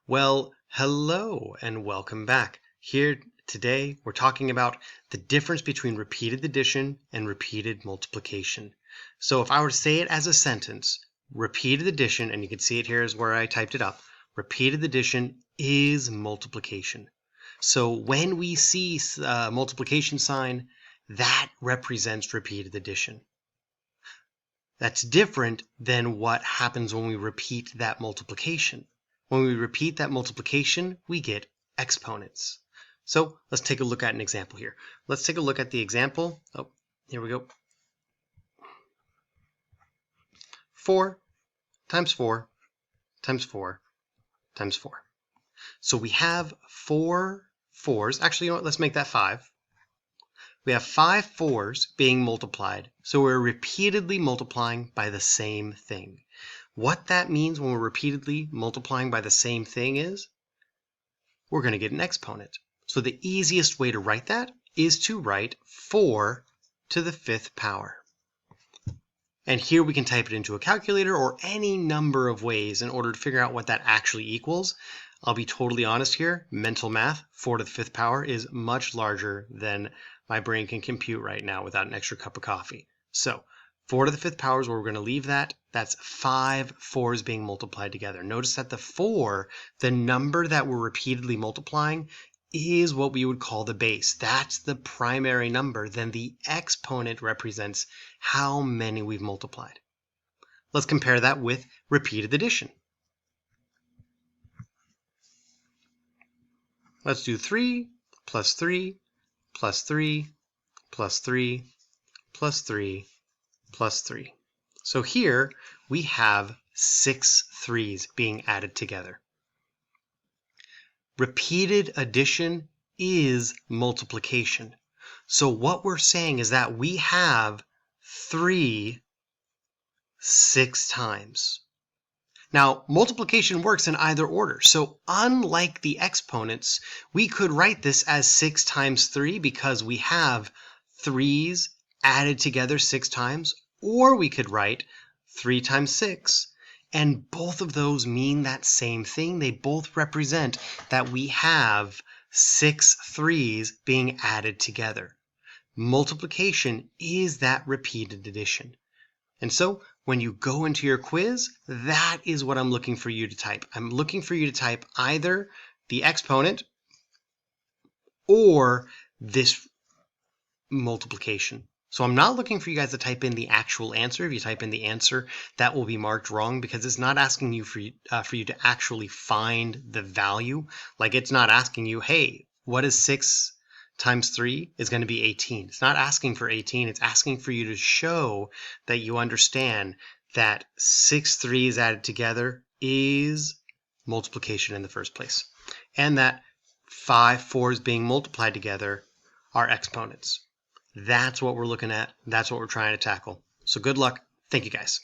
Well, hello and welcome back. Here today we're talking about the difference between repeated addition and repeated multiplication. So if I were to say it as a sentence, repeated addition, and you can see it here is where I typed it up, repeated addition is multiplication. So when we see a multiplication sign, that represents repeated addition. That's different than what happens when we repeat that multiplication. When we repeat that multiplication, we get exponents. So let's take a look at an example here. Let's take a look at the example. Oh, here we go. 4 times 4 times 4 times 4. So we have 4 4s. Actually, you know what? Let's make that 5. We have 5 4s being multiplied, so we're repeatedly multiplying by the same thing. What that means when we're repeatedly multiplying by the same thing is we're going to get an exponent. So the easiest way to write that is to write 4 to the 5th power. And here we can type it into a calculator or any number of ways in order to figure out what that actually equals. I'll be totally honest here, mental math, 4 to the 5th power is much larger than my brain can compute right now without an extra cup of coffee. So 4 to the 5th power is where we're going to leave that. That's 5 4s being multiplied together. Notice that the 4, the number that we're repeatedly multiplying, is what we would call the base. That's the primary number. Then the exponent represents how many we've multiplied. Let's compare that with repeated addition. Let's do 3 plus 3 plus 3 plus 3 plus 3 plus 3. So here we have 6 3s being added together. Repeated addition is multiplication. So what we're saying is that we have 3 6 times. Now, multiplication works in either order. So unlike the exponents, we could write this as 6 times 3 because we have 3's added together 6 times, or we could write 3 times 6. And both of those mean that same thing. They both represent that we have 6 3's being added together. Multiplication is that repeated addition. And so when you go into your quiz, that is what I'm looking for you to type. I'm looking for you to type either the exponent or this multiplication. So I'm not looking for you guys to type in the actual answer. If you type in the answer, that will be marked wrong because it's not asking you for you to actually find the value. Like it's not asking you, hey, what is 6 times 3 is going to be 18. It's not asking for 18. It's asking for you to show that you understand that 6 3's added together is multiplication in the first place. And that 5 4's being multiplied together are exponents. That's what we're looking at. That's what we're trying to tackle. So good luck. Thank you guys.